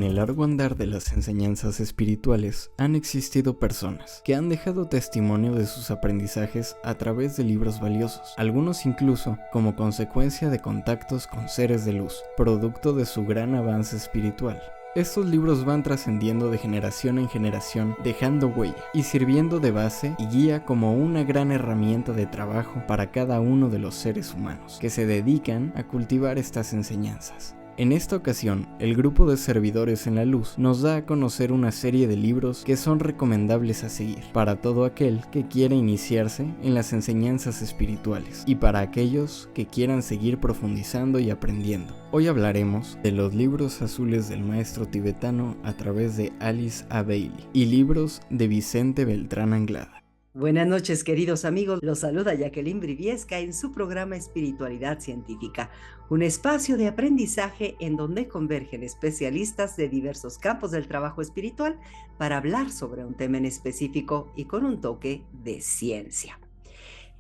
el largo andar de las enseñanzas espirituales han existido personas que han dejado testimonio de sus aprendizajes a través de libros valiosos, algunos incluso como consecuencia de contactos con seres de luz, producto de su gran avance espiritual. Estos libros van trascendiendo de generación en generación, dejando huella y sirviendo de base y guía como una gran herramienta de trabajo para cada uno de los seres humanos que se dedican a cultivar estas enseñanzas. En esta ocasión, el grupo de servidores en la luz nos da a conocer una serie de libros que son recomendables a seguir para todo aquel que quiera iniciarse en las enseñanzas espirituales y para aquellos que quieran seguir profundizando y aprendiendo. Hoy hablaremos de los libros azules del maestro tibetano a través de Alice A. Bailey y libros de Vicente Beltrán Anglada. Buenas noches, queridos amigos. Los saluda Jacqueline Briviesca en su programa Espiritualidad Científica, un espacio de aprendizaje en donde convergen especialistas de diversos campos del trabajo espiritual para hablar sobre un tema en específico y con un toque de ciencia.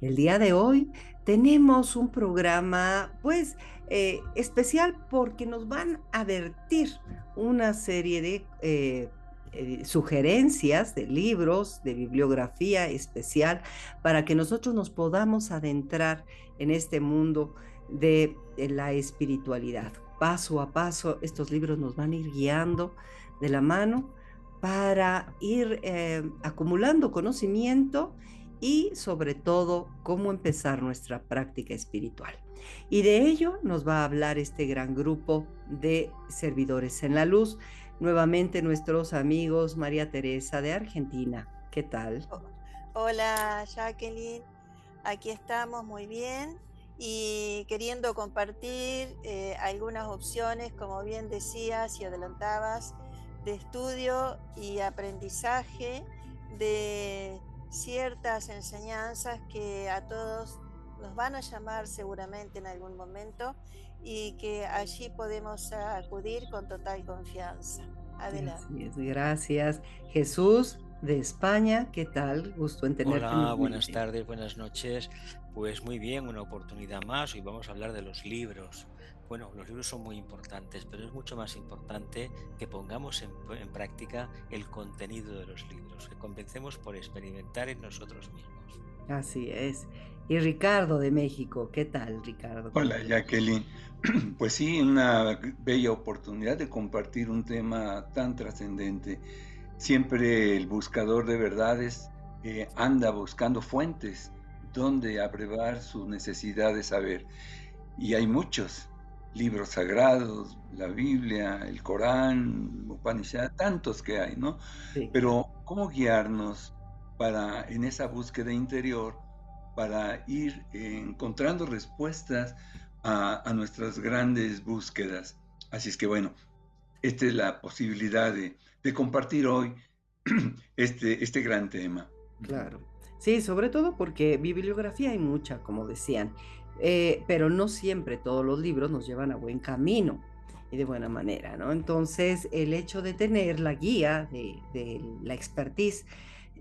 El día de hoy tenemos un programa, especial porque nos van a vertir una serie de sugerencias de libros, de bibliografía especial, para que nosotros nos podamos adentrar en este mundo de la espiritualidad. Paso a paso, estos libros nos van a ir guiando de la mano para ir acumulando conocimiento y sobre todo cómo empezar nuestra práctica espiritual. Y de ello nos va a hablar este gran grupo de servidores en la luz. Nuevamente nuestros amigos María Teresa de Argentina. ¿Qué tal? Hola Jacqueline, aquí estamos muy bien y queriendo compartir algunas opciones, como bien decías y adelantabas, de estudio y aprendizaje de ciertas enseñanzas que a todos nos van a llamar seguramente en algún momento y que allí podemos acudir con total confianza. Adelante. Así es, gracias. Jesús de España, ¿qué tal? Gusto en tenerte. Hola, buenas tardes, buenas noches. Pues muy bien, una oportunidad más. Hoy vamos a hablar de los libros. Bueno, los libros son muy importantes, pero es mucho más importante que pongamos en práctica el contenido de los libros, que comencemos por experimentar en nosotros mismos. Así es. Y Ricardo de México, ¿qué tal, Ricardo? Hola, Jacqueline. Pues sí, una bella oportunidad de compartir un tema tan trascendente. Siempre el buscador de verdades anda buscando fuentes donde abrevar su necesidad de saber. Y hay muchos libros sagrados, la Biblia, el Corán, Upanishad, tantos que hay, ¿no? Sí. Pero ¿cómo guiarnos en esa búsqueda interior para ir encontrando respuestas a nuestras grandes búsquedas? Así es que bueno, esta es la posibilidad de compartir hoy este gran tema. Claro. Sí, sobre todo porque bibliografía hay mucha, como decían, pero no siempre todos los libros nos llevan a buen camino y de buena manera, ¿no? Entonces, el hecho de tener la guía de la expertise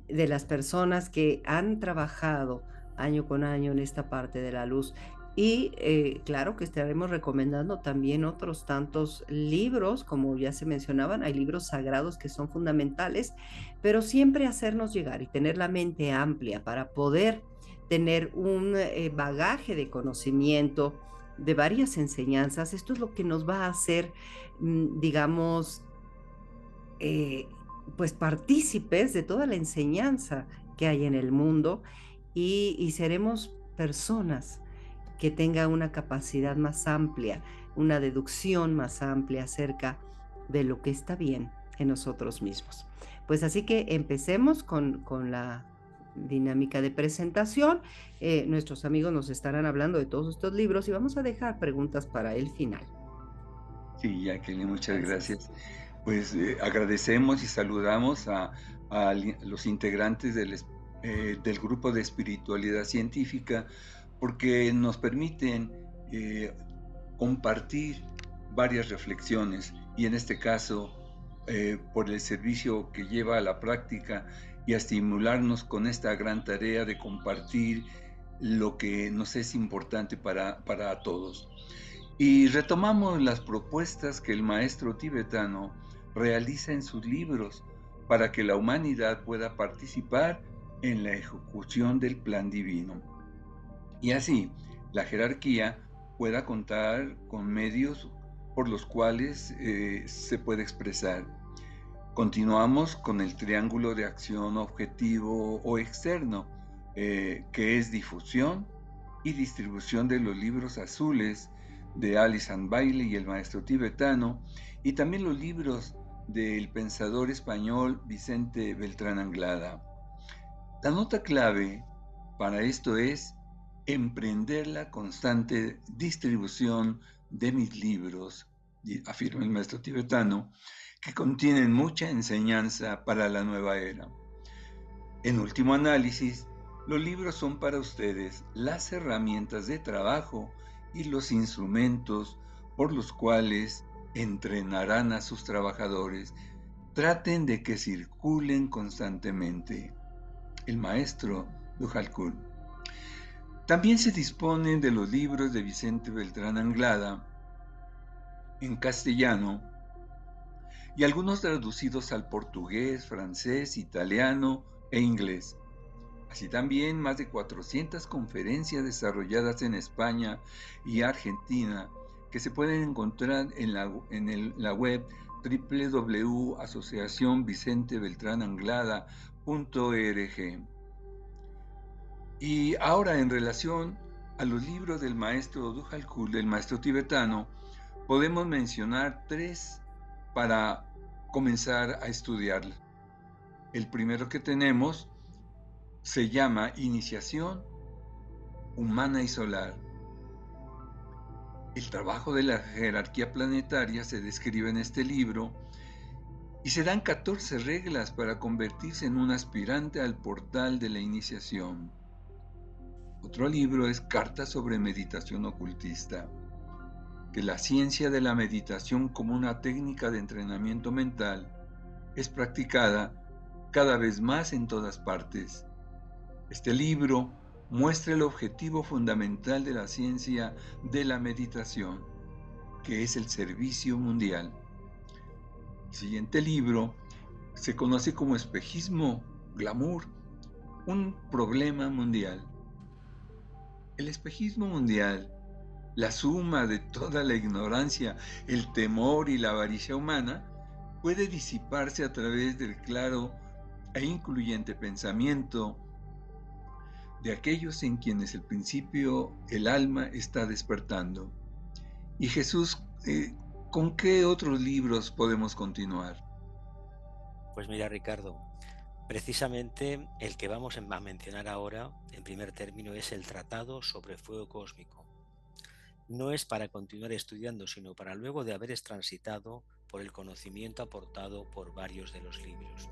de las personas que han trabajado año con año en esta parte de la luz. Y claro que estaremos recomendando también otros tantos libros, como ya se mencionaban, hay libros sagrados que son fundamentales, pero siempre hacernos llegar y tener la mente amplia para poder tener un bagaje de conocimiento de varias enseñanzas. Esto es lo que nos va a hacer, digamos, pues partícipes de toda la enseñanza que hay en el mundo y seremos personas que tengan una capacidad más amplia, una deducción más amplia acerca de lo que está bien en nosotros mismos. Pues así que empecemos con la dinámica de presentación. Nuestros amigos nos estarán hablando de todos estos libros y vamos a dejar preguntas para el final. Sí, Jacqueline, muchas gracias. Pues agradecemos y saludamos a los integrantes del grupo de espiritualidad científica porque nos permiten compartir varias reflexiones y en este caso por el servicio que lleva a la práctica y a estimularnos con esta gran tarea de compartir lo que nos es importante para todos. Y retomamos las propuestas que el maestro tibetano realiza en sus libros para que la humanidad pueda participar en la ejecución del plan divino. Y así, la jerarquía pueda contar con medios por los cuales se puede expresar. Continuamos con el triángulo de acción objetivo o externo, que es difusión y distribución de los libros azules de Alison Bailey y el maestro tibetano, y también los libros del pensador español Vicente Beltrán Anglada. La nota clave para esto es emprender la constante distribución de mis libros, afirma el maestro tibetano, que contienen mucha enseñanza para la nueva era. En último análisis, los libros son para ustedes las herramientas de trabajo y los instrumentos por los cuales entrenarán a sus trabajadores. Traten de que circulen constantemente. El maestro Duhalkul. También se disponen de los libros de Vicente Beltrán Anglada en castellano y algunos traducidos al portugués, francés, italiano e inglés. Así también más de 400 conferencias desarrolladas en España y Argentina que se pueden encontrar en la web www.asociacionvicentebeltrananglada.org. Y ahora, en relación a los libros del maestro Duhalkul, del maestro tibetano, podemos mencionar 3 para comenzar a estudiarlos. El primero que tenemos se llama Iniciación Humana y Solar. El trabajo de la jerarquía planetaria se describe en este libro y se dan 14 reglas para convertirse en un aspirante al portal de la iniciación. Otro libro es Cartas sobre Meditación Ocultista, que la ciencia de la meditación como una técnica de entrenamiento mental es practicada cada vez más en todas partes. Este libro muestra el objetivo fundamental de la ciencia de la meditación, que es el servicio mundial. El siguiente libro se conoce como Espejismo Glamour, un problema mundial. El espejismo mundial, la suma de toda la ignorancia, el temor y la avaricia humana, puede disiparse a través del claro e incluyente pensamiento de aquellos en quienes el principio, el alma está despertando. Y Jesús, ¿con qué otros libros podemos continuar? Pues mira, Ricardo, precisamente el que vamos a mencionar ahora, en primer término, es el Tratado sobre Fuego Cósmico. No es para continuar estudiando, sino para luego de haber transitado por el conocimiento aportado por varios de los libros.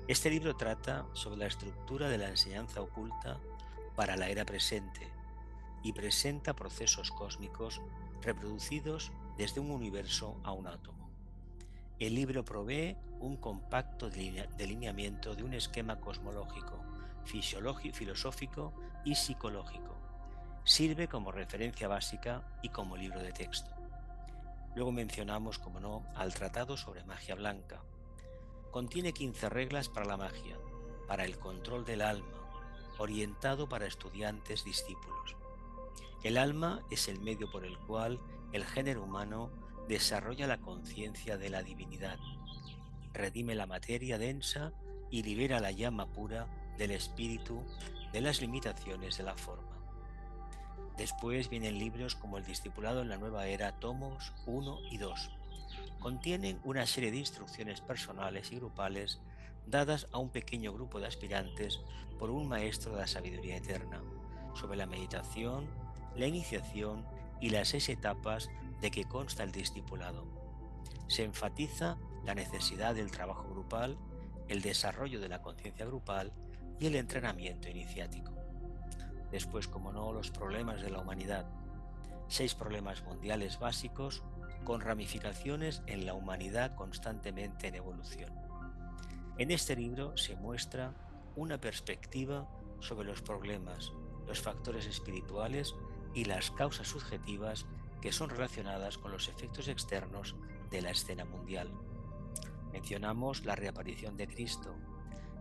Este libro trata sobre la estructura de la enseñanza oculta para la era presente y presenta procesos cósmicos reproducidos desde un universo a un átomo. El libro provee un compacto delineamiento de un esquema cosmológico, filosófico y psicológico. Sirve como referencia básica y como libro de texto. Luego mencionamos, como no, al Tratado sobre Magia Blanca. Contiene 15 reglas para la magia, para el control del alma, orientado para estudiantes discípulos. El alma es el medio por el cual el género humano desarrolla la conciencia de la divinidad, redime la materia densa y libera la llama pura del espíritu de las limitaciones de la forma. Después vienen libros como El Discipulado en la Nueva Era, tomos 1 y 2. Contienen una serie de instrucciones personales y grupales dadas a un pequeño grupo de aspirantes por un maestro de la sabiduría eterna, sobre la meditación, la iniciación y las 6 etapas de que consta el discipulado. Se enfatiza la necesidad del trabajo grupal, el desarrollo de la conciencia grupal y el entrenamiento iniciático. Después, como no, los problemas de la humanidad. 6 problemas mundiales básicos con ramificaciones en la humanidad constantemente en evolución. En este libro se muestra una perspectiva sobre los problemas, los factores espirituales y las causas subjetivas que son relacionadas con los efectos externos de la escena mundial. Mencionamos la reaparición de Cristo.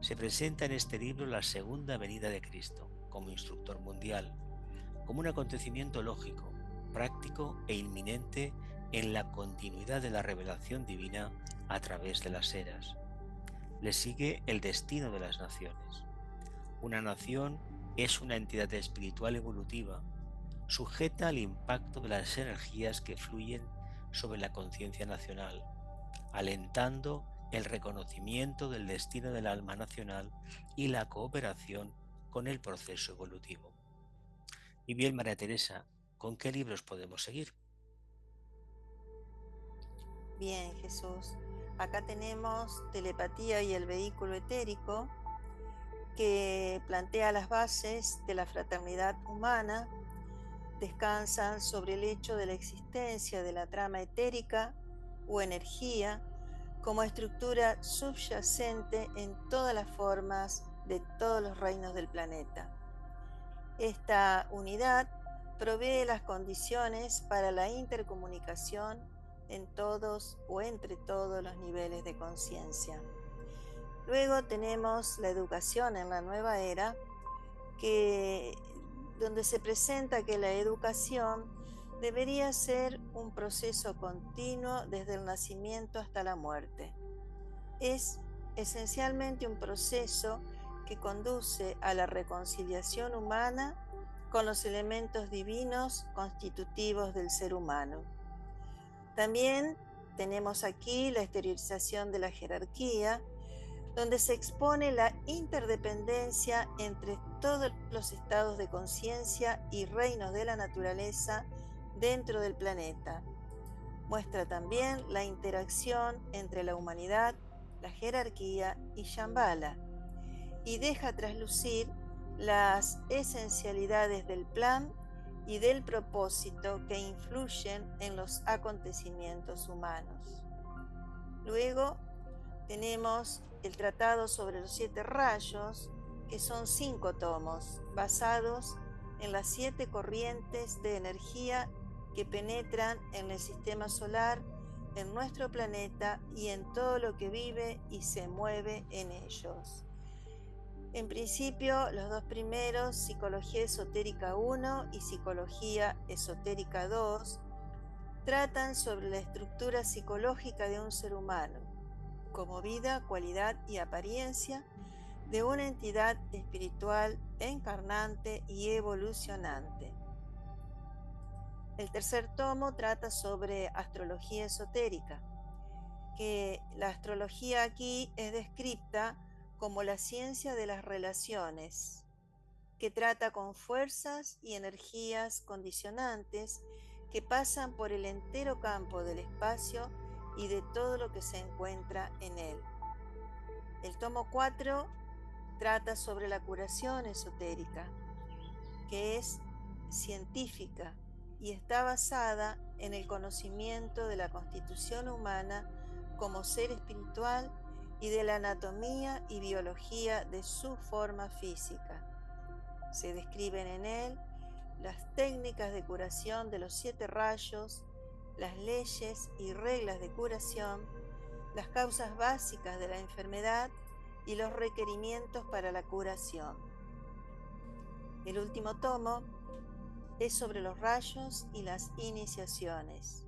Se presenta en este libro la segunda venida de Cristo como instructor mundial, como un acontecimiento lógico, práctico e inminente en la continuidad de la revelación divina a través de las eras. Le sigue el destino de las naciones. Una nación es una entidad espiritual evolutiva, sujeta al impacto de las energías que fluyen sobre la conciencia nacional, alentando el reconocimiento del destino del alma nacional y la cooperación con el proceso evolutivo. Y bien, María Teresa, ¿con qué libros podemos seguir? Bien, Jesús. Acá tenemos Telepatía y el vehículo etérico, que plantea las bases de la fraternidad humana. Descansan sobre el hecho de la existencia de la trama etérica o energía como estructura subyacente en todas las formas de todos los reinos del planeta. Esta unidad provee las condiciones para la intercomunicación en todos o entre todos los niveles de conciencia. Luego tenemos la educación en la nueva era, donde se presenta que la educación debería ser un proceso continuo desde el nacimiento hasta la muerte. Es esencialmente un proceso que conduce a la reconciliación humana con los elementos divinos constitutivos del ser humano. También tenemos aquí la exteriorización de la jerarquía, donde se expone la interdependencia entre todos los estados de conciencia y reinos de la naturaleza dentro del planeta. Muestra también la interacción entre la humanidad, la jerarquía y Shambhala, y deja traslucir las esencialidades del plan y del propósito que influyen en los acontecimientos humanos. Luego tenemos el Tratado sobre los 7 rayos, que son 5 tomos, basados en las 7 corrientes de energía que penetran en el sistema solar, en nuestro planeta y en todo lo que vive y se mueve en ellos. En principio, los 2 primeros, Psicología Esotérica 1 y Psicología Esotérica 2, tratan sobre la estructura psicológica de un ser humano, como vida, cualidad y apariencia de una entidad espiritual encarnante y evolucionante. El tercer tomo trata sobre astrología esotérica, que la astrología aquí es descrita como la ciencia de las relaciones, que trata con fuerzas y energías condicionantes que pasan por el entero campo del espacio y de todo lo que se encuentra en él. El tomo 4 trata sobre la curación esotérica, que es científica y está basada en el conocimiento de la constitución humana como ser espiritual y de la anatomía y biología de su forma física. Se describen en él las técnicas de curación de los 7 rayos, las leyes y reglas de curación, las causas básicas de la enfermedad y los requerimientos para la curación. El último tomo es sobre los rayos y las iniciaciones.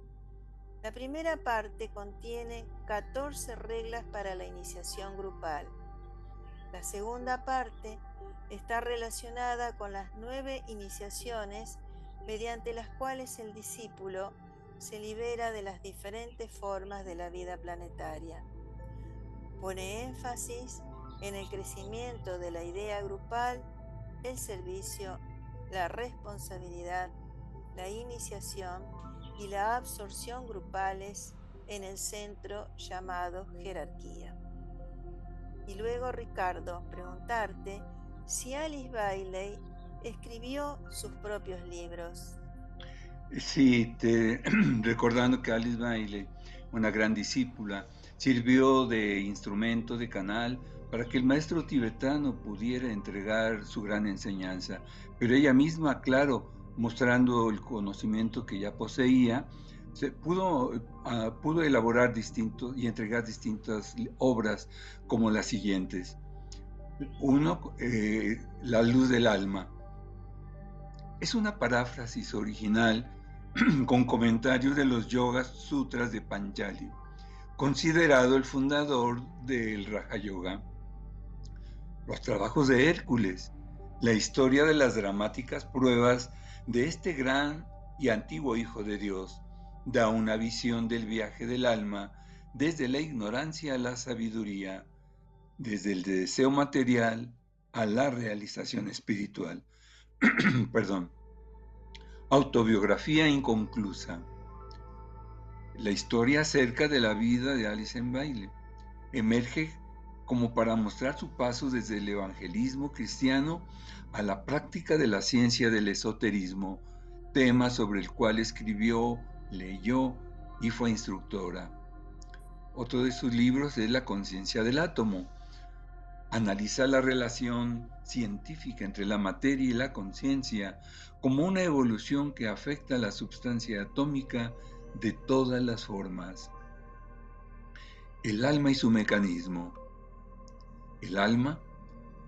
La primera parte contiene 14 reglas para la iniciación grupal. La segunda parte está relacionada con las 9 iniciaciones mediante las cuales el discípulo se libera de las diferentes formas de la vida planetaria. Pone énfasis en el crecimiento de la idea grupal, el servicio, la responsabilidad, la iniciación y la absorción grupales en el centro llamado jerarquía. Y luego, Ricardo, preguntarte si Alice Bailey escribió sus propios libros. Sí, recordando que Alice Bailey, una gran discípula, sirvió de instrumento, de canal, para que el maestro tibetano pudiera entregar su gran enseñanza. Pero ella misma, claro, mostrando el conocimiento que ya poseía, pudo elaborar y entregar distintas obras como las siguientes. Uno, La luz del alma. Es una paráfrasis original con comentarios de los Yoga Sutras de Patanjali, considerado el fundador del Raja Yoga. Los trabajos de Hércules, la historia de las dramáticas pruebas de este gran y antiguo Hijo de Dios, da una visión del viaje del alma desde la ignorancia a la sabiduría, desde el deseo material a la realización espiritual. Perdón. Autobiografía inconclusa. La historia acerca de la vida de Alice en Bailey emerge como para mostrar su paso desde el evangelismo cristiano a la práctica de la ciencia del esoterismo, tema sobre el cual escribió, leyó y fue instructora. Otro de sus libros es La conciencia del átomo. Analiza la relación científica entre la materia y la conciencia como una evolución que afecta a la sustancia atómica de todas las formas. El alma y su mecanismo. El alma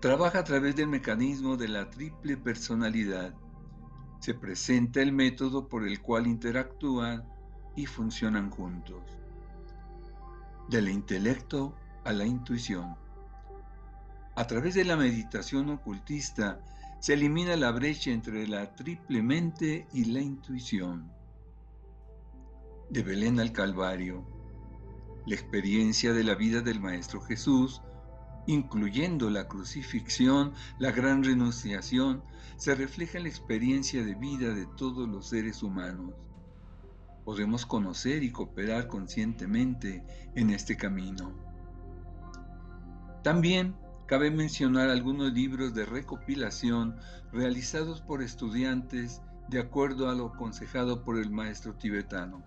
trabaja a través del mecanismo de la triple personalidad. Se presenta el método por el cual interactúan y funcionan juntos. Del intelecto a la intuición. A través de la meditación ocultista se elimina la brecha entre la triple mente y la intuición. De Belén al Calvario. La experiencia de la vida del Maestro Jesús, incluyendo la crucifixión, la gran renunciación, se refleja en la experiencia de vida de todos los seres humanos. Podemos conocer y cooperar conscientemente en este camino. También cabe mencionar algunos libros de recopilación realizados por estudiantes de acuerdo a lo aconsejado por el maestro tibetano.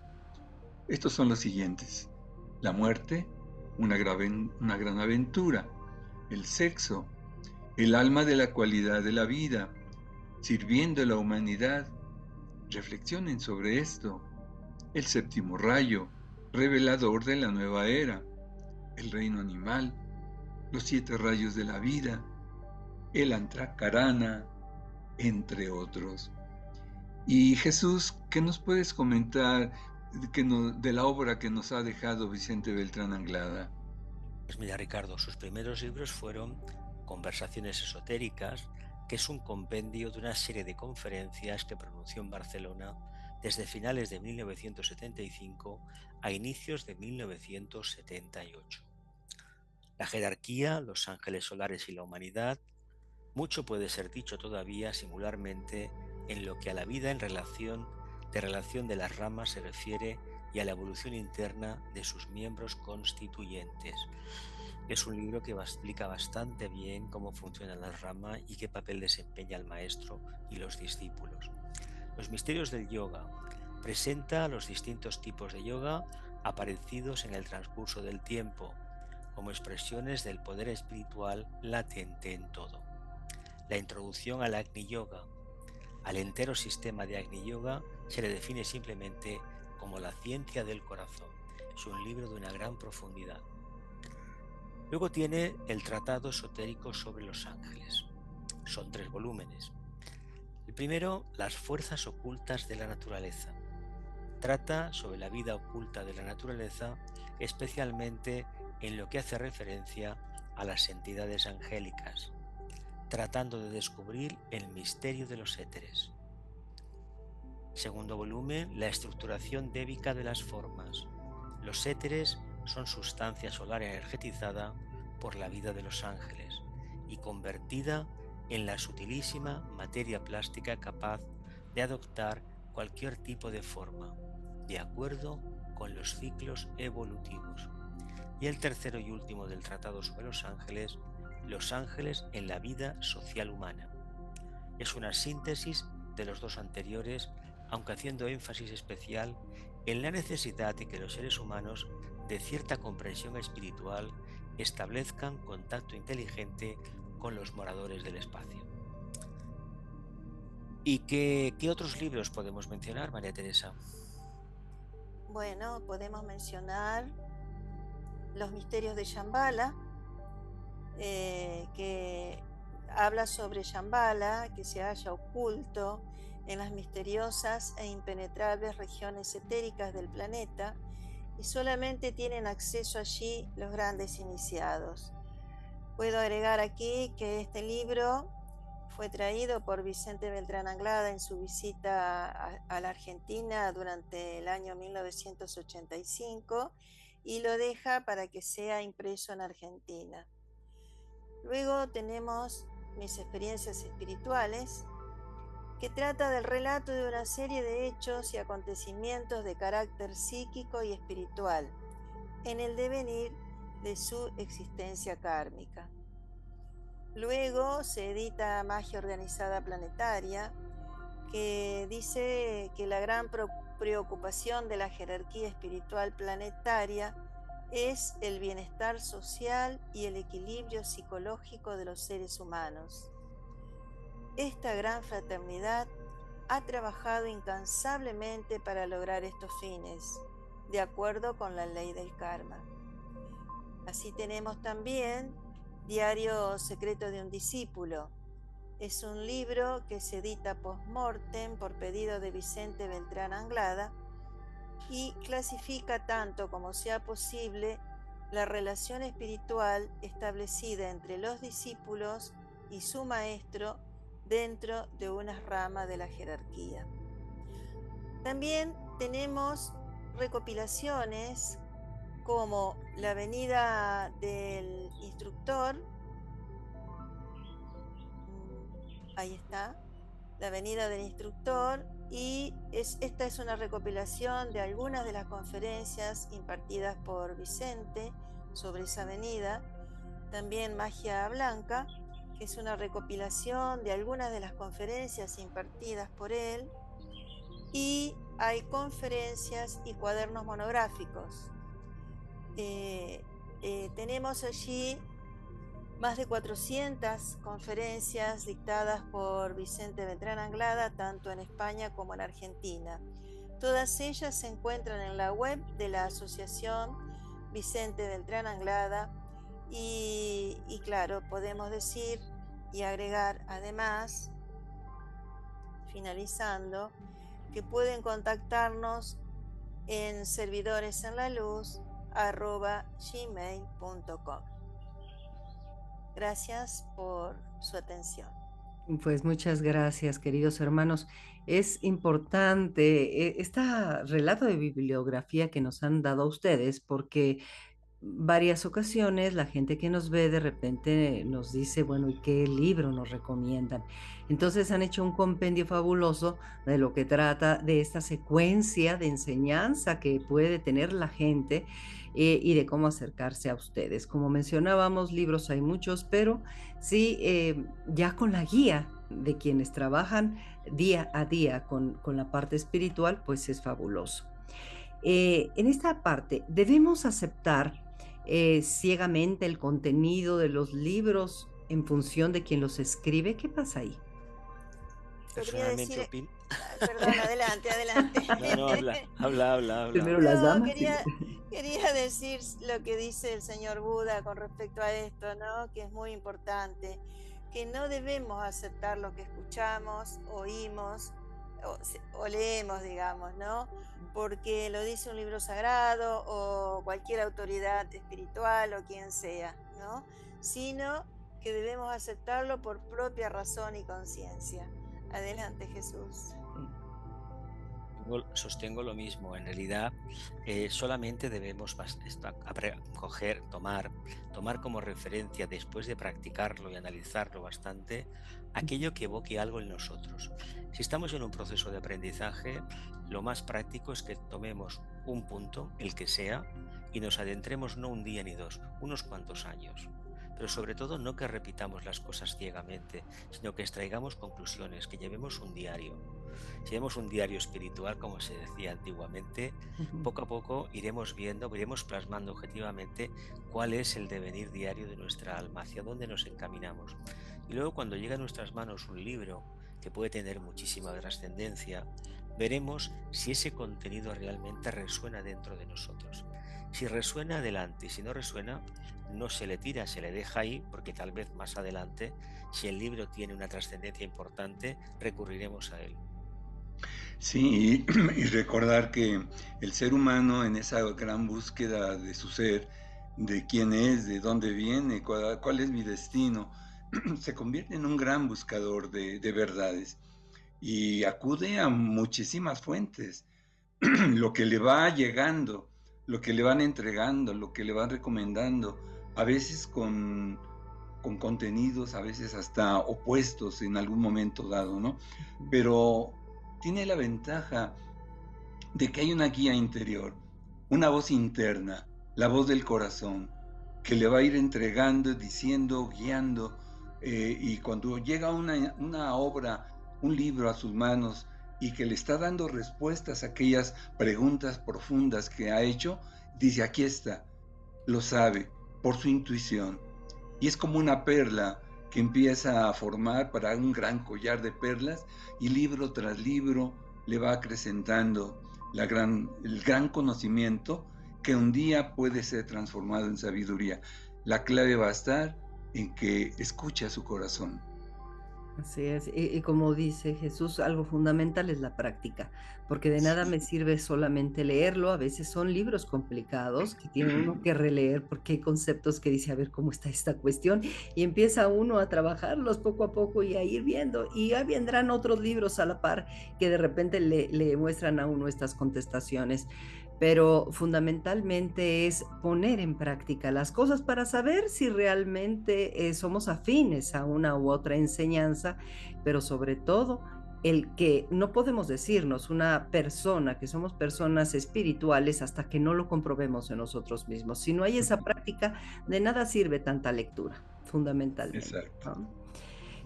Estos son los siguientes: La muerte, una gran aventura; El sexo, el alma de la cualidad de la vida; Sirviendo a la humanidad, reflexionen sobre esto; El séptimo rayo, revelador de la nueva era; El reino animal, Los 7 rayos de la vida; El Antrakarana, entre otros. Y Jesús, ¿qué nos puedes comentar de la obra que nos ha dejado Vicente Beltrán Anglada? Pues mira, Ricardo, sus primeros libros fueron Conversaciones esotéricas, que es un compendio de una serie de conferencias que pronunció en Barcelona desde finales de 1975 a inicios de 1978. La jerarquía, los ángeles solares y la humanidad. Mucho puede ser dicho todavía singularmente en lo que a la vida en relación de las ramas se refiere y a la evolución interna de sus miembros constituyentes. Es un libro que explica bastante bien cómo funciona la rama y qué papel desempeña el maestro y los discípulos. Los misterios del yoga. Presenta los distintos tipos de yoga aparecidos en el transcurso del tiempo, como expresiones del poder espiritual latente en todo. La introducción al Agni Yoga. Al entero sistema de Agni Yoga se le define simplemente como la ciencia del corazón. Es un libro de una gran profundidad. Luego tiene el Tratado Esotérico sobre los Ángeles. Son 3 volúmenes. El primero, Las fuerzas ocultas de la naturaleza. Trata sobre la vida oculta de la naturaleza, especialmente en lo que hace referencia a las entidades angélicas, tratando de descubrir el misterio de los éteres. Segundo volumen, La estructuración débica de las formas. Los éteres son sustancia solar energetizada por la vida de los ángeles y convertida en la sutilísima materia plástica capaz de adoptar cualquier tipo de forma, de acuerdo con los ciclos evolutivos. Y el tercero y último del Tratado sobre los ángeles en la vida social humana. Es una síntesis de los 2 anteriores, aunque haciendo énfasis especial en la necesidad de que los seres humanos de cierta comprensión espiritual establezcan contacto inteligente con los moradores del espacio. ¿Y qué otros libros podemos mencionar, María Teresa? Bueno, podemos mencionar los misterios de Shambhala, que habla sobre Shambhala, que se halla oculto en las misteriosas e impenetrables regiones etéricas del planeta, y solamente tienen acceso allí los grandes iniciados. Puedo agregar aquí que este libro fue traído por Vicente Beltrán Anglada en su visita a la Argentina durante el año 1985 y lo deja para que sea impreso en Argentina. Luego tenemos Mis experiencias espirituales, que trata del relato de una serie de hechos y acontecimientos de carácter psíquico y espiritual en el devenir de su existencia kármica. Luego se edita Magia Organizada Planetaria, que dice que la gran preocupación de la jerarquía espiritual planetaria es el bienestar social y el equilibrio psicológico de los seres humanos. Esta gran fraternidad ha trabajado incansablemente para lograr estos fines, de acuerdo con la ley del karma. Así tenemos también Diario secreto de un discípulo. Es un libro que se edita post-mortem por pedido de Vicente Beltrán Anglada y clasifica tanto como sea posible la relación espiritual establecida entre los discípulos y su maestro dentro de una rama de la jerarquía. También tenemos recopilaciones como La venida del instructor, ahí está, La venida del instructor, y esta es una recopilación de algunas de las conferencias impartidas por Vicente sobre esa venida. También Magia Blanca, que es una recopilación de algunas de las conferencias impartidas por él, y hay conferencias y cuadernos monográficos. Tenemos allí más de 400 conferencias dictadas por Vicente Beltrán Anglada, tanto en España como en Argentina. Todas ellas se encuentran en la web de la Asociación Vicente Beltrán Anglada y claro, podemos decir y agregar además, finalizando, que pueden contactarnos en servidoresenlaluz@gmail.com. Gracias por su atención. Pues muchas gracias, queridos hermanos. Es importante este relato de bibliografía que nos han dado ustedes, porque varias ocasiones la gente que nos ve de repente nos dice, bueno, ¿y qué libro nos recomiendan? Entonces han hecho un compendio fabuloso de lo que trata de esta secuencia de enseñanza que puede tener la gente y de cómo acercarse a ustedes. Como mencionábamos, libros hay muchos, pero sí, ya con la guía de quienes trabajan día a día con la parte espiritual, pues es fabuloso. En esta parte, ¿debemos aceptar ciegamente el contenido de los libros en función de quien los escribe? ¿Qué pasa ahí? Personalmente opino. Perdón, adelante. No, habla. Primero las damas. Quería decir lo que dice el señor Buda con respecto a esto, ¿no? Que es muy importante, que no debemos aceptar lo que escuchamos, oímos o leemos, digamos, ¿no? Porque lo dice un libro sagrado o cualquier autoridad espiritual o quien sea, ¿no? Sino que debemos aceptarlo por propia razón y conciencia. Adelante, Jesús. Sostengo lo mismo. En realidad, solamente debemos tomar como referencia, después de practicarlo y analizarlo bastante, aquello que evoque algo en nosotros. Si estamos en un proceso de aprendizaje, lo más práctico es que tomemos un punto, el que sea, y nos adentremos no un día ni dos, unos cuantos años. Pero sobre todo no que repitamos las cosas ciegamente, sino que extraigamos conclusiones, que llevemos un diario. Si llevamos un diario espiritual, como se decía antiguamente, poco a poco iremos plasmando objetivamente cuál es el devenir diario de nuestra alma, hacia dónde nos encaminamos. Y luego, cuando llega a nuestras manos un libro que puede tener muchísima trascendencia, veremos si ese contenido realmente resuena dentro de nosotros. Si resuena, adelante, y si no resuena, no se le tira, se le deja ahí, porque tal vez más adelante, si el libro tiene una trascendencia importante, recurriremos a él. Sí, y recordar que el ser humano en esa gran búsqueda de su ser, de quién es, de dónde viene, cuál es mi destino, se convierte en un gran buscador de verdades y acude a muchísimas fuentes. Lo que le va llegando, lo que le van entregando, lo que le van recomendando, a veces con contenidos, a veces hasta opuestos en algún momento dado, ¿no? Pero tiene la ventaja de que hay una guía interior, una voz interna, la voz del corazón, que le va a ir entregando, diciendo, guiando, y cuando llega una obra, un libro a sus manos y que le está dando respuestas a aquellas preguntas profundas que ha hecho, dice, aquí está, lo sabe, por su intuición. Y es como una perla que empieza a formar para un gran collar de perlas y libro tras libro le va acrecentando el gran conocimiento que un día puede ser transformado en sabiduría. La clave va a estar en que escuche a su corazón. Así es, y como dice Jesús, algo fundamental es la práctica, porque de nada Sí. me sirve solamente leerlo, a veces son libros complicados que tiene uno que releer porque hay conceptos que dice, a ver cómo está esta cuestión, y empieza uno a trabajarlos poco a poco y a ir viendo, y ya vendrán otros libros a la par que de repente le muestran a uno estas contestaciones. Pero fundamentalmente es poner en práctica las cosas para saber si realmente somos afines a una u otra enseñanza, pero sobre todo el que no podemos decirnos una persona, que somos personas espirituales hasta que no lo comprobemos en nosotros mismos. Si no hay esa práctica, de nada sirve tanta lectura, fundamentalmente, Exacto. ¿no?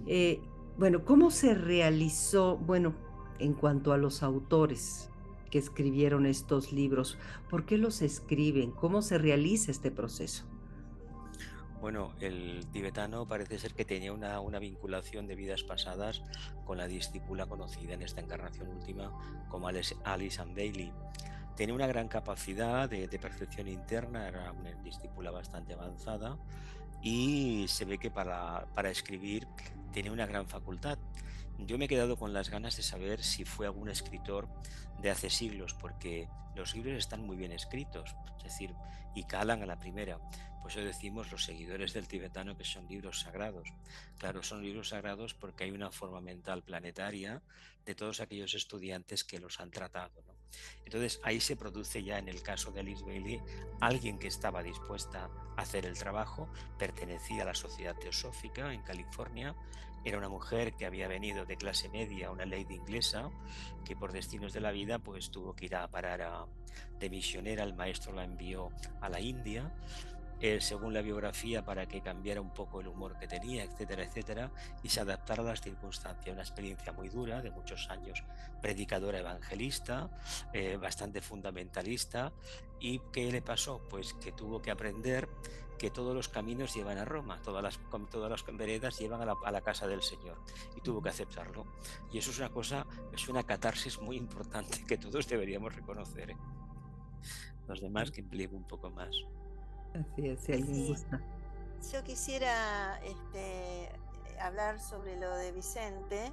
Eh, bueno, ¿cómo se realizó? Bueno, en cuanto a los autores que escribieron estos libros, ¿por qué los escriben? ¿Cómo se realiza este proceso? Bueno, el tibetano parece ser que tenía una vinculación de vidas pasadas con la discípula conocida en esta encarnación última como Alison Bailey. Tenía una gran capacidad de percepción interna, era una discípula bastante avanzada y se ve que para escribir tenía una gran facultad. Yo me he quedado con las ganas de saber si fue algún escritor de hace siglos, porque los libros están muy bien escritos, es decir, y calan a la primera. Por eso decimos los seguidores del tibetano que son libros sagrados. Claro, son libros sagrados porque hay una forma mental planetaria de todos aquellos estudiantes que los han tratado, ¿no? Entonces ahí se produce ya en el caso de Alice Bailey alguien que estaba dispuesta a hacer el trabajo, pertenecía a la Sociedad Teosófica en California, era una mujer que había venido de clase media, una lady inglesa, que por destinos de la vida pues tuvo que ir a parar de misionera, el maestro la envió a la India, según la biografía, para que cambiara un poco el humor que tenía, etcétera, etcétera, y se adaptara a las circunstancias. Una experiencia muy dura, de muchos años, predicadora evangelista, bastante fundamentalista. ¿Y qué le pasó? Pues que tuvo que aprender que todos los caminos llevan a Roma, todas las veredas llevan a la casa del Señor, y tuvo que aceptarlo. Y eso es una cosa, es una catarsis muy importante que todos deberíamos reconocer, ¿eh? Los demás que implica un poco más. Así es, si alguien Sí, gusta. yo quisiera hablar sobre lo de Vicente,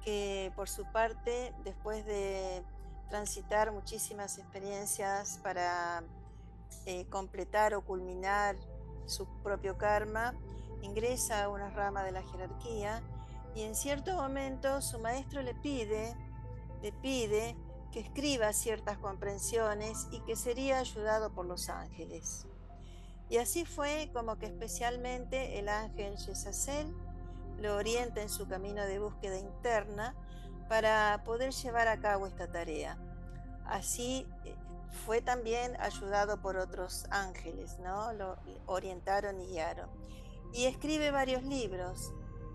que por su parte, después de transitar muchísimas experiencias para completar o culminar su propio karma, ingresa a una rama de la jerarquía y en cierto momento su maestro le pide que escriba ciertas comprensiones y que sería ayudado por los ángeles. Y así fue como que especialmente el ángel Yesazel lo orienta en su camino de búsqueda interna para poder llevar a cabo esta tarea. Así fue también ayudado por otros ángeles, ¿no? Lo orientaron y guiaron. Y escribe varios libros.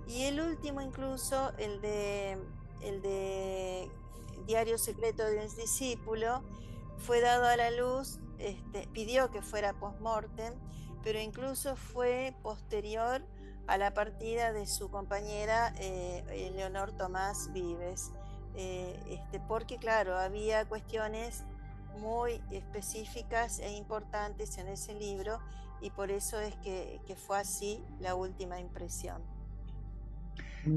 Y el último incluso, el de Diario Secreto de un Discípulo, fue dado a la luz, pidió que fuera post-mortem, pero incluso fue posterior a la partida de su compañera Leonor Tomás Vives. porque claro, había cuestiones muy específicas e importantes en ese libro, y por eso es que fue así la última impresión.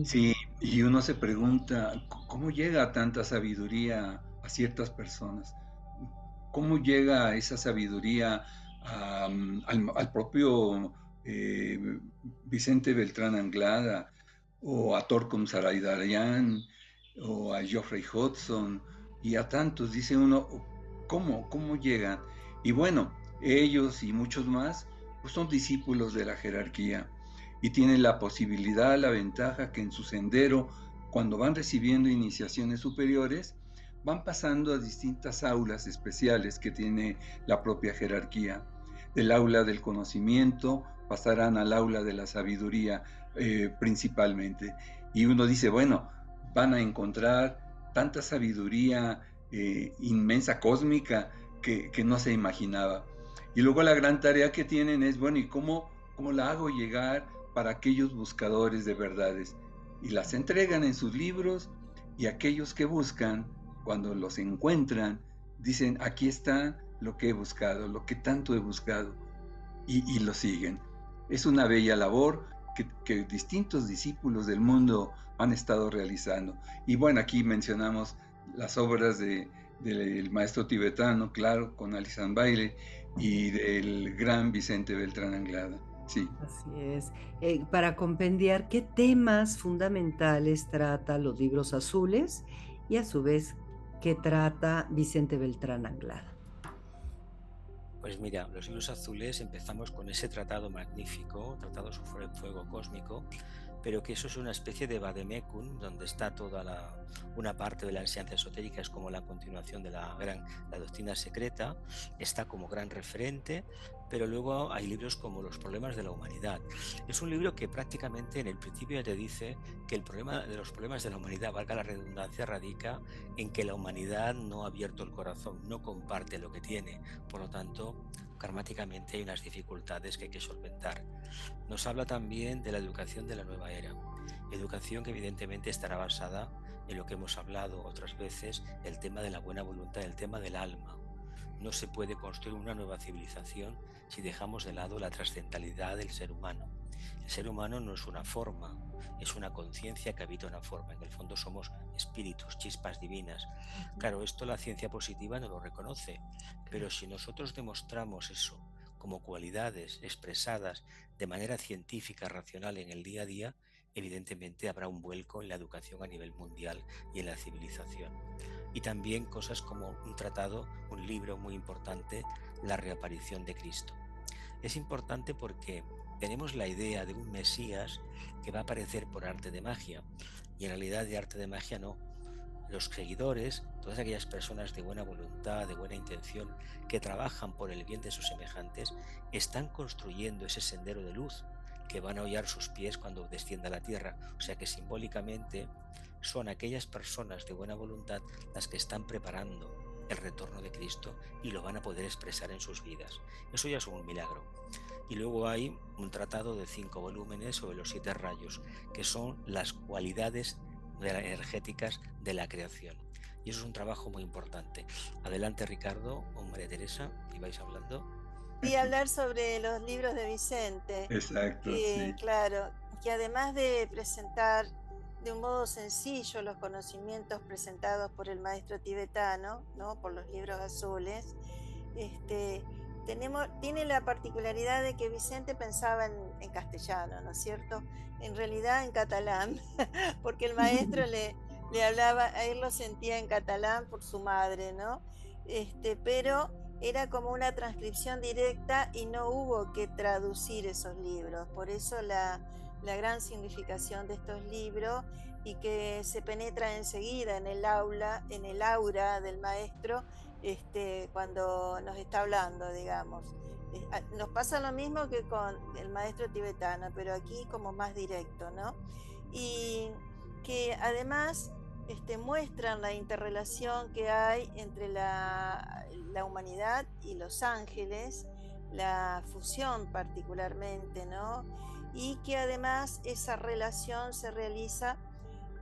Sí, y uno se pregunta, ¿cómo llega tanta sabiduría a ciertas personas? ¿Cómo llega esa sabiduría al propio Vicente Beltrán Anglada, o a Torcom Saraydarian, o a Geoffrey Hudson, y a tantos? Dice uno, ¿cómo llegan? Y bueno, ellos y muchos más, pues son discípulos de la jerarquía y tienen la posibilidad, la ventaja que en su sendero, cuando van recibiendo iniciaciones superiores, van pasando a distintas aulas especiales que tiene la propia jerarquía. Del aula del conocimiento pasarán al aula de la sabiduría principalmente. Y uno dice, bueno, van a encontrar tanta sabiduría inmensa, cósmica, que no se imaginaba. Y luego la gran tarea que tienen es, bueno, ¿y cómo la hago llegar para aquellos buscadores de verdades? Y las entregan en sus libros, y aquellos que buscan, cuando los encuentran, dicen, aquí está lo que he buscado, lo que tanto he buscado, y lo siguen. Es una bella labor que distintos discípulos del mundo han estado realizando. Y bueno, aquí mencionamos las obras del maestro tibetano, claro, con Alisan Bailey, y del gran Vicente Beltrán Anglada. Sí. Así es. Para compendiar, ¿qué temas fundamentales trata los libros azules y a su vez qué trata Vicente Beltrán Anglada? Pues mira, los libros azules empezamos con ese tratado magnífico, Tratado sobre el Fuego Cósmico, pero que eso es una especie de vademecum, donde está toda una parte de la enseñanza esotérica, es como la continuación de la doctrina secreta, está como gran referente, pero luego hay libros como Los problemas de la humanidad. Es un libro que prácticamente en el principio te dice que el problema de los problemas de la humanidad, valga la redundancia, radica en que la humanidad no ha abierto el corazón, no comparte lo que tiene, por lo tanto, karmáticamente hay unas dificultades que hay que solventar. Nos habla también de la educación de la nueva era, educación que evidentemente estará basada en lo que hemos hablado otras veces, el tema de la buena voluntad, el tema del alma. No se puede construir una nueva civilización si dejamos de lado la trascendentalidad del ser humano. El ser humano no es una forma, es una conciencia que habita una forma. En el fondo somos espíritus, chispas divinas. Claro, esto la ciencia positiva no lo reconoce, pero si nosotros demostramos eso como cualidades expresadas de manera científica, racional en el día a día, evidentemente habrá un vuelco en la educación a nivel mundial y en la civilización. Y también cosas como un tratado, un libro muy importante, La reaparición de Cristo. Es importante porque tenemos la idea de un Mesías que va a aparecer por arte de magia, y en realidad de arte de magia no. Los seguidores, todas aquellas personas de buena voluntad, de buena intención, que trabajan por el bien de sus semejantes, están construyendo ese sendero de luz que van a hollar sus pies cuando descienda a la tierra. O sea que simbólicamente son aquellas personas de buena voluntad las que están preparando el retorno de Cristo y lo van a poder expresar en sus vidas. Eso ya es un milagro. Y luego hay un tratado de 5 volúmenes sobre los 7 rayos, que son las cualidades energéticas de la creación. Y eso es un trabajo muy importante. Adelante, Ricardo o María Teresa, ibais hablando. Voy a hablar sobre los libros de Vicente. Exacto, sí. Claro, que además de presentar de un modo sencillo los conocimientos presentados por el maestro tibetano, ¿no? Por los libros azules, tiene la particularidad de que Vicente pensaba en castellano, ¿no es cierto? En realidad en catalán, porque el maestro le hablaba, a él lo sentía en catalán por su madre, ¿no? Pero era como una transcripción directa y no hubo que traducir esos libros. Por eso la gran significación de estos libros, y que se penetra enseguida en el aura del maestro cuando nos está hablando, digamos. Nos pasa lo mismo que con el maestro tibetano, pero aquí como más directo, ¿no? Y que además muestran la interrelación que hay entre la humanidad y los ángeles, la fusión particularmente, ¿no? Y que además esa relación se realiza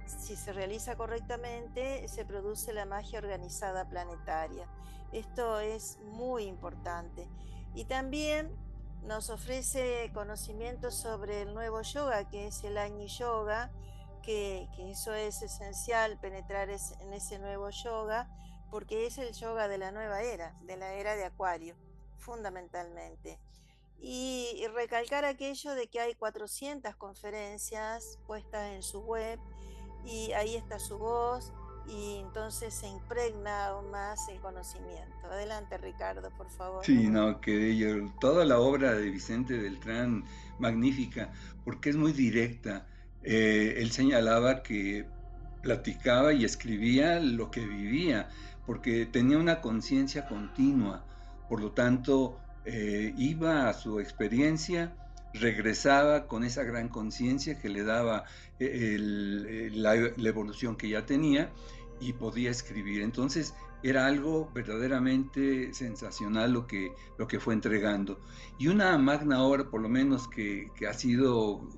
si se realiza correctamente, se produce la magia organizada planetaria. Esto es muy importante. Y también nos ofrece conocimientos sobre el nuevo yoga, que es el Agni Yoga, que eso es esencial, penetrar en ese nuevo yoga, porque es el yoga de la nueva era, de la era de Acuario, fundamentalmente. Y recalcar aquello de que hay 400 conferencias puestas en su web, y ahí está su voz, y entonces se impregna aún más el conocimiento. Adelante, Ricardo, por favor. Sí, no, que bello. Toda la obra de Vicente Beltrán, magnífica, porque es muy directa. Él señalaba que platicaba y escribía lo que vivía, porque tenía una conciencia continua. Por lo tanto, iba a su experiencia, regresaba con esa gran conciencia que le daba la evolución que ya tenía y podía escribir. Entonces, era algo verdaderamente sensacional lo que fue entregando. Y una magna obra, por lo menos, que ha sido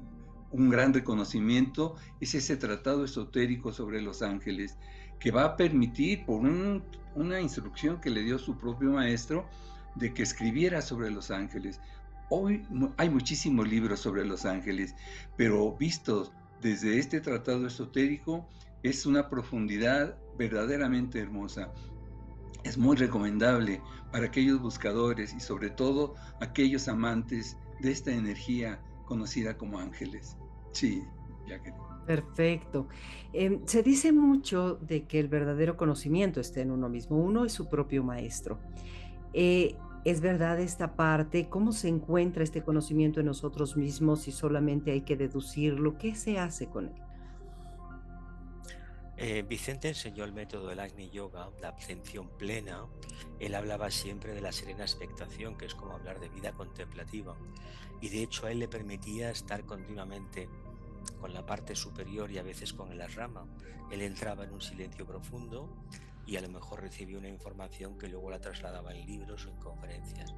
un gran reconocimiento, es ese tratado esotérico sobre los ángeles, que va a permitir, por una instrucción que le dio su propio maestro, de que escribiera sobre los ángeles. Hoy hay muchísimos libros sobre los ángeles, pero vistos desde este tratado esotérico, es una profundidad verdaderamente hermosa. Es muy recomendable para aquellos buscadores y sobre todo aquellos amantes de esta energía conocida como ángeles. Sí, Jacqueline. Perfecto. Se dice mucho de que el verdadero conocimiento está en uno mismo. Uno es su propio maestro. ¿Es verdad esta parte? ¿Cómo se encuentra este conocimiento en nosotros mismos si solamente hay que deducirlo? ¿Qué se hace con él? Vicente enseñó el método del Agni Yoga, la atención plena. Él hablaba siempre de la serena expectación, que es como hablar de vida contemplativa. Y de hecho a él le permitía estar continuamente con la parte superior y a veces con el asrama. Él entraba en un silencio profundo y a lo mejor recibía una información que luego la trasladaba en libros o en conferencias.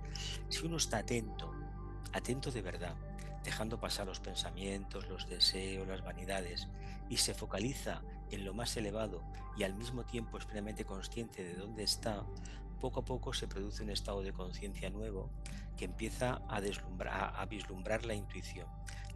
Si uno está atento de verdad, dejando pasar los pensamientos, los deseos, las vanidades, y se focaliza en lo más elevado y al mismo tiempo es plenamente consciente de dónde está, poco a poco se produce un estado de conciencia nuevo que empieza a vislumbrar la intuición,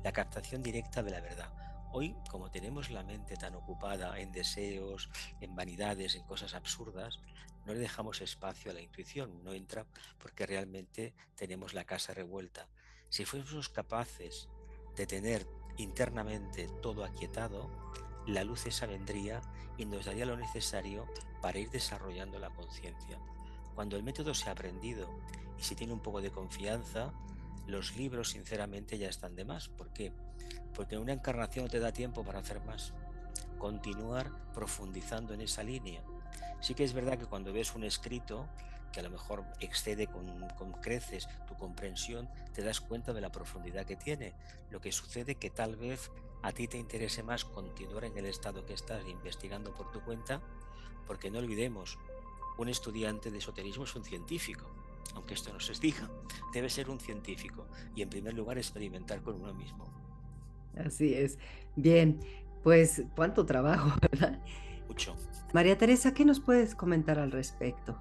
la captación directa de la verdad. Hoy, como tenemos la mente tan ocupada en deseos, en vanidades, en cosas absurdas, no le dejamos espacio a la intuición, no entra porque realmente tenemos la casa revuelta. Si fuésemos capaces de tener internamente todo aquietado, la luz esa vendría y nos daría lo necesario para ir desarrollando la conciencia. Cuando el método se ha aprendido y se tiene un poco de confianza, los libros sinceramente ya están de más. ¿Por qué? Porque en una encarnación no te da tiempo para hacer más. Continuar profundizando en esa línea. Sí que es verdad que cuando ves un escrito que a lo mejor excede con creces tu comprensión, te das cuenta de la profundidad que tiene. Lo que sucede que tal vez a ti te interese más continuar en el estado que estás investigando por tu cuenta, porque no olvidemos, un estudiante de esoterismo es un científico, aunque esto no se diga, debe ser un científico y en primer lugar experimentar con uno mismo. Así es. Bien, pues cuánto trabajo, ¿verdad? Mucho. María Teresa, ¿qué nos puedes comentar al respecto?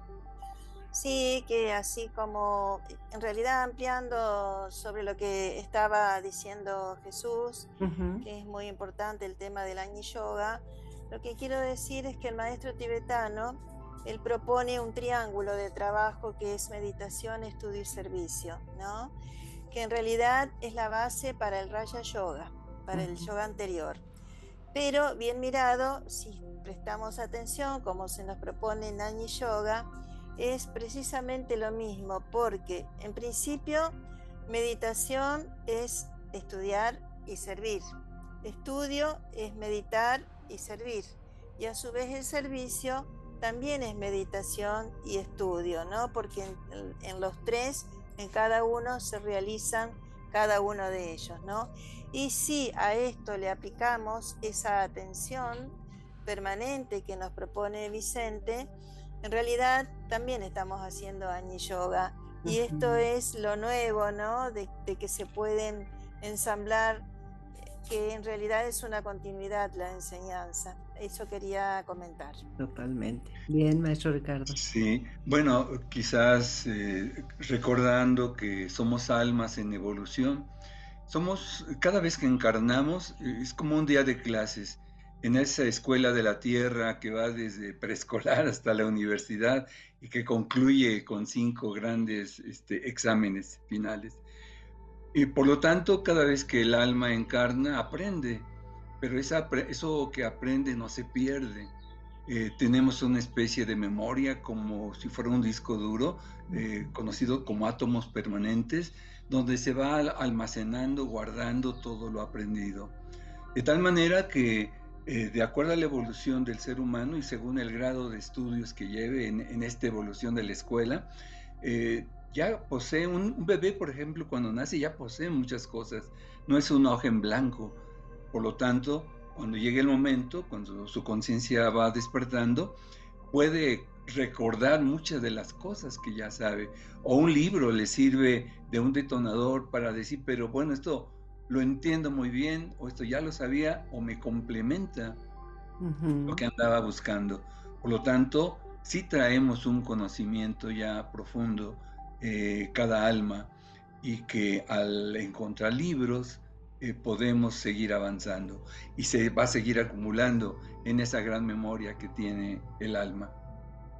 Sí, que así como en realidad ampliando sobre lo que estaba diciendo Jesús, que es muy importante el tema del Agni Yoga, lo que quiero decir es que el maestro tibetano, él propone un triángulo de trabajo que es meditación, estudio y servicio, ¿no? Que en realidad es la base para el Raja Yoga, para el yoga anterior. Pero bien mirado, si prestamos atención, como se nos propone en Agni Yoga, es precisamente lo mismo, porque en principio meditación es estudiar y servir. Estudio es meditar y servir. Y a su vez el servicio también es meditación y estudio, ¿no? Porque en los tres, en cada uno se realizan cada uno de ellos, ¿no? Y si a esto le aplicamos esa atención permanente que nos propone Vicente, en realidad también estamos haciendo Agni Yoga. Y esto es lo nuevo, ¿no? De que se pueden ensamblar que en realidad es una continuidad la enseñanza. Eso quería comentar. Totalmente. Bien, maestro Ricardo. Sí, bueno, quizás recordando que somos almas en evolución, cada vez que encarnamos, es como un día de clases en esa escuela de la tierra que va desde preescolar hasta la universidad y que concluye con 5 grandes exámenes finales. Y por lo tanto, cada vez que el alma encarna, aprende, pero eso que aprende no se pierde. Tenemos una especie de memoria como si fuera un disco duro, conocido como átomos permanentes, donde se va almacenando, guardando todo lo aprendido. De tal manera que, de acuerdo a la evolución del ser humano y según el grado de estudios que lleve en esta evolución de la escuela, ya posee un bebé, por ejemplo, cuando nace ya posee muchas cosas, no es una hoja en blanco. Por lo tanto, cuando llegue el momento, cuando su conciencia va despertando, puede recordar muchas de las cosas que ya sabe. O un libro le sirve de un detonador para decir, pero bueno, esto lo entiendo muy bien, o esto ya lo sabía, o me complementa lo que andaba buscando. Por lo tanto, sí traemos un conocimiento ya profundo, cada alma, y que al encontrar libros podemos seguir avanzando y se va a seguir acumulando en esa gran memoria que tiene el alma.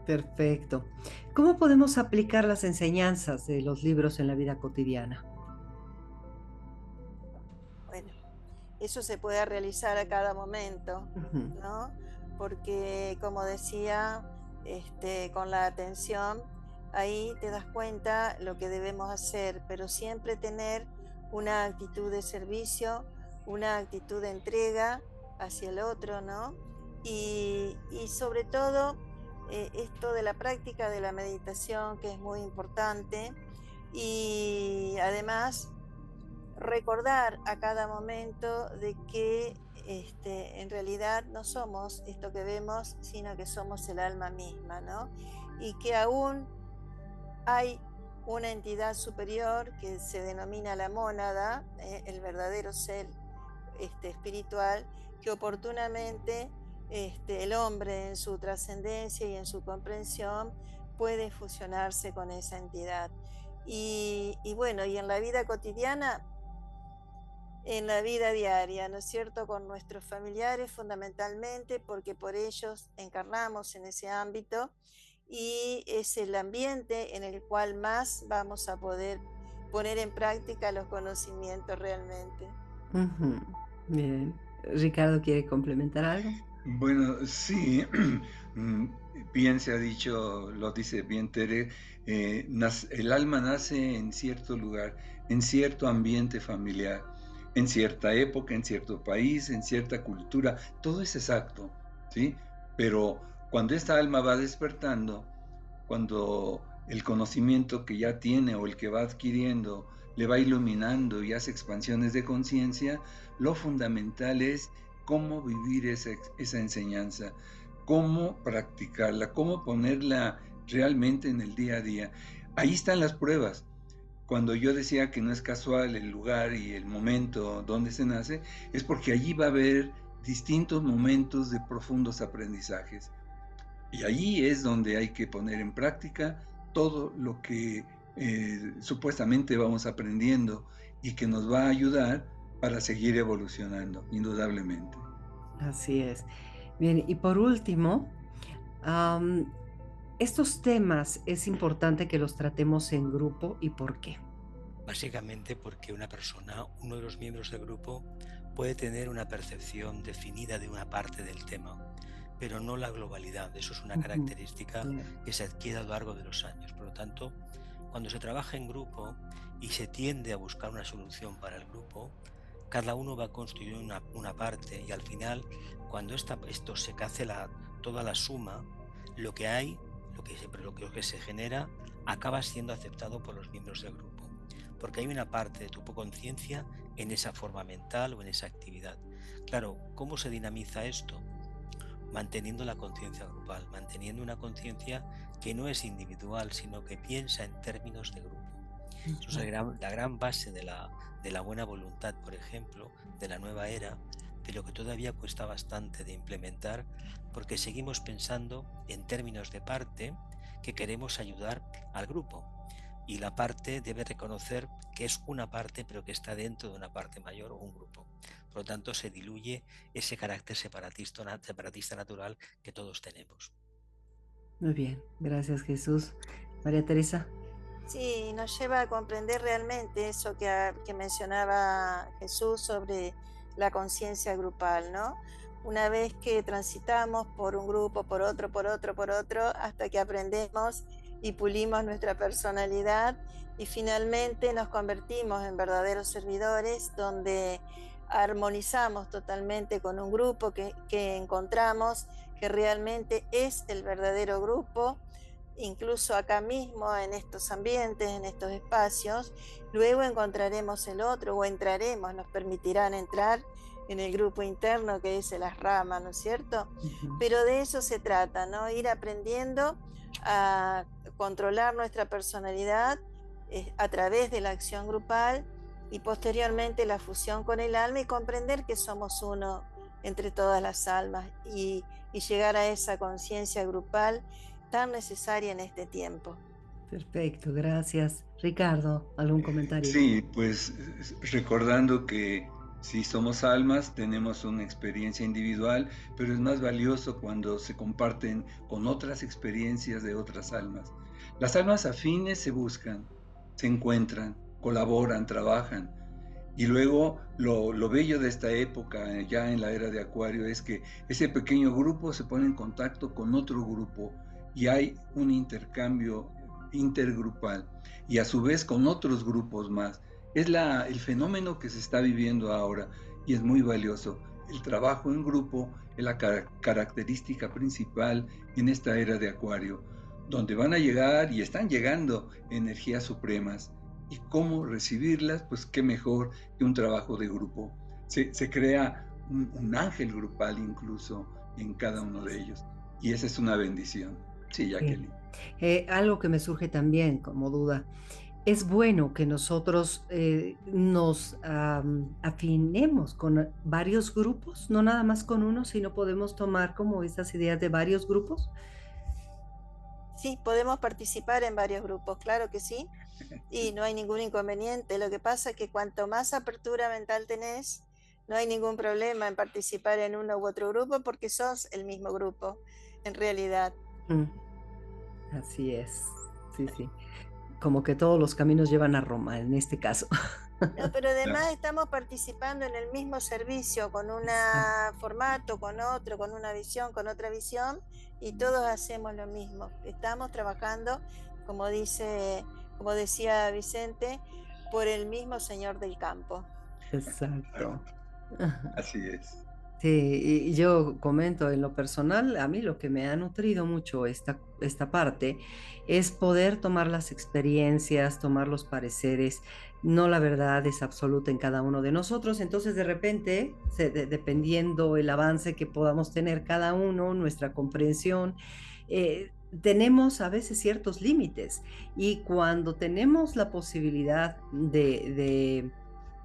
Perfecto. ¿Cómo podemos aplicar las enseñanzas de los libros en la vida cotidiana? Bueno, eso se puede realizar a cada momento, Ujú. ¿no? Porque, como decía, con la atención, ahí te das cuenta lo que debemos hacer, pero siempre tener una actitud de servicio, una actitud de entrega hacia el otro, ¿no? Y sobre todo, esto de la práctica de la meditación, que es muy importante, y además recordar a cada momento de que en realidad no somos esto que vemos, sino que somos el alma misma, ¿no? Y que aún hay una entidad superior que se denomina la mónada, el verdadero ser espiritual, que oportunamente el hombre en su trascendencia y en su comprensión puede fusionarse con esa entidad. Y bueno, y en la vida cotidiana, en la vida diaria, ¿no es cierto?, con nuestros familiares fundamentalmente, porque por ellos encarnamos en ese ámbito y es el ambiente en el cual más vamos a poder poner en práctica los conocimientos realmente. Ujú. Bien. ¿Ricardo quiere complementar algo? Bueno, sí, bien se ha dicho, lo dice bien Tere, el alma nace en cierto lugar, en cierto ambiente familiar, en cierta época, en cierto país, en cierta cultura, todo es exacto, ¿sí? Pero cuando esta alma va despertando, cuando el conocimiento que ya tiene o el que va adquiriendo le va iluminando y hace expansiones de conciencia, lo fundamental es cómo vivir esa enseñanza, cómo practicarla, cómo ponerla realmente en el día a día. Ahí están las pruebas. Cuando yo decía que no es casual el lugar y el momento donde se nace, es porque allí va a haber distintos momentos de profundos aprendizajes. Y allí es donde hay que poner en práctica todo lo que supuestamente vamos aprendiendo y que nos va a ayudar para seguir evolucionando, indudablemente. Así es. Bien, y por último, estos temas es importante que los tratemos en grupo, ¿y por qué? Básicamente porque una persona, uno de los miembros del grupo, puede tener una percepción definida de una parte del tema, pero no la globalidad. Eso es una Ujú. característica Claro. que se adquiere a lo largo de los años. Por lo tanto, cuando se trabaja en grupo y se tiende a buscar una solución para el grupo, cada uno va a construir una parte y al final, cuando esto se hace toda la suma, lo que hay, lo que se genera, acaba siendo aceptado por los miembros del grupo. Porque hay una parte de tu conciencia en esa forma mental o en esa actividad. Claro, ¿cómo se dinamiza esto? Manteniendo la conciencia grupal, manteniendo una conciencia que no es individual, sino que piensa en términos de grupo. Eso es la gran base de la buena voluntad, por ejemplo, de la nueva era, pero que todavía cuesta bastante de implementar porque seguimos pensando en términos de parte, que queremos ayudar al grupo. Y la parte debe reconocer que es una parte, pero que está dentro de una parte mayor o un grupo. Por lo tanto, se diluye ese carácter separatista natural que todos tenemos. Muy bien, gracias Jesús. María Teresa. Sí, nos lleva a comprender realmente eso que mencionaba Jesús sobre la conciencia grupal, ¿no? Una vez que transitamos por un grupo, por otro, hasta que aprendemos y pulimos nuestra personalidad y finalmente nos convertimos en verdaderos servidores donde armonizamos totalmente con un grupo que encontramos que realmente es el verdadero grupo, incluso acá mismo en estos ambientes, en estos espacios. Luego encontraremos el otro o entraremos, nos permitirán entrar en el grupo interno que dice las ramas, ¿no es cierto? Pero de eso se trata, ¿no? Ir aprendiendo a controlar nuestra personalidad a través de la acción grupal y posteriormente la fusión con el alma y comprender que somos uno entre todas las almas y llegar a esa conciencia grupal tan necesaria en este tiempo. Perfecto, gracias. Ricardo, ¿algún comentario? Sí, pues recordando que si somos almas, tenemos una experiencia individual, pero es más valioso cuando se comparten con otras experiencias de otras almas. Las almas afines se buscan, se encuentran, colaboran, trabajan. Y luego lo bello de esta época, ya en la era de Acuario, es que ese pequeño grupo se pone en contacto con otro grupo y hay un intercambio intergrupal y a su vez con otros grupos más. Es el fenómeno que se está viviendo ahora y es muy valioso. El trabajo en grupo es la característica principal en esta era de Acuario, donde van a llegar y están llegando energías supremas. ¿Y cómo recibirlas? Pues qué mejor que un trabajo de grupo. Se crea un ángel grupal incluso en cada uno de ellos. Y esa es una bendición. Sí, Jacqueline. Algo que me surge también como duda. Es bueno que nosotros nos afinemos con varios grupos, no nada más con uno, sino podemos tomar como estas ideas de varios grupos. Sí, podemos participar en varios grupos, claro que sí, y no hay ningún inconveniente. Lo que pasa es que cuanto más apertura mental tenés, no hay ningún problema en participar en uno u otro grupo porque sos el mismo grupo, en realidad. Así es, sí, sí. Como que todos los caminos llevan a Roma, en este caso. No, pero además estamos participando en el mismo servicio, con un formato, con otro, con una visión, con otra visión, y todos hacemos lo mismo. Estamos trabajando, como decía Vicente, por el mismo Señor del campo. Exacto. Así es. Sí, y yo comento en lo personal, a mí lo que me ha nutrido mucho esta parte es poder tomar las experiencias, tomar los pareceres, no la verdad es absoluta en cada uno de nosotros, entonces de repente, dependiendo el avance que podamos tener cada uno, nuestra comprensión, tenemos a veces ciertos límites y cuando tenemos la posibilidad de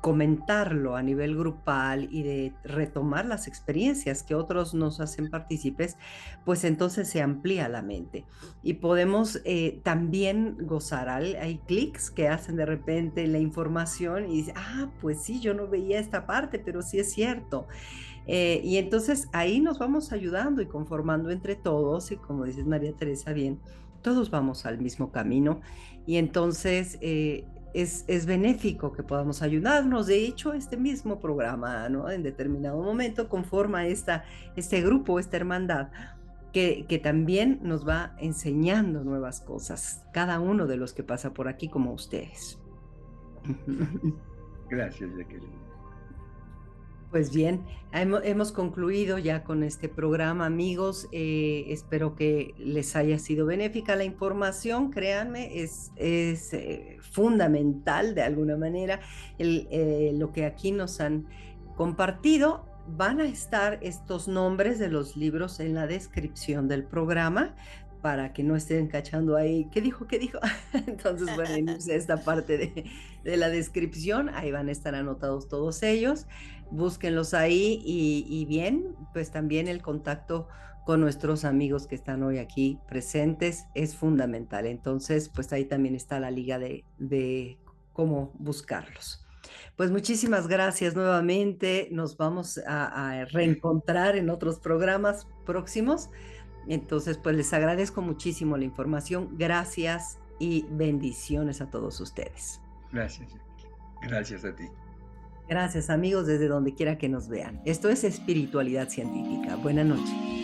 comentarlo a nivel grupal y de retomar las experiencias que otros nos hacen partícipes, pues entonces se amplía la mente y podemos también gozar. Hay clics que hacen de repente la información y dicen, pues sí, yo no veía esta parte, pero sí es cierto. Y entonces ahí nos vamos ayudando y conformando entre todos y como dices María Teresa bien, todos vamos al mismo camino y entonces es benéfico que podamos ayudarnos. De hecho, este mismo programa, ¿no? En determinado momento conforma este grupo, esta hermandad, que también nos va enseñando nuevas cosas, cada uno de los que pasa por aquí como ustedes. Gracias, Jacqueline. Pues bien, hemos concluido ya con este programa, amigos. Espero que les haya sido benéfica la información. Créanme, es fundamental de alguna manera lo que aquí nos han compartido. Van a estar estos nombres de los libros en la descripción del programa para que no estén cachando ahí, ¿qué dijo? ¿Qué dijo? Entonces, bueno, irse a esta parte de la descripción, ahí van a estar anotados todos ellos, búsquenlos ahí y bien, pues también el contacto con nuestros amigos que están hoy aquí presentes es fundamental. Entonces, pues ahí también está la liga de cómo buscarlos. Pues muchísimas gracias nuevamente. Nos vamos a reencontrar en otros programas próximos. Entonces, pues les agradezco muchísimo la información. Gracias y bendiciones a todos ustedes. Gracias. Gracias a ti. Gracias amigos desde donde quiera que nos vean. Esto es Espiritualidad Científica. Buenas noches.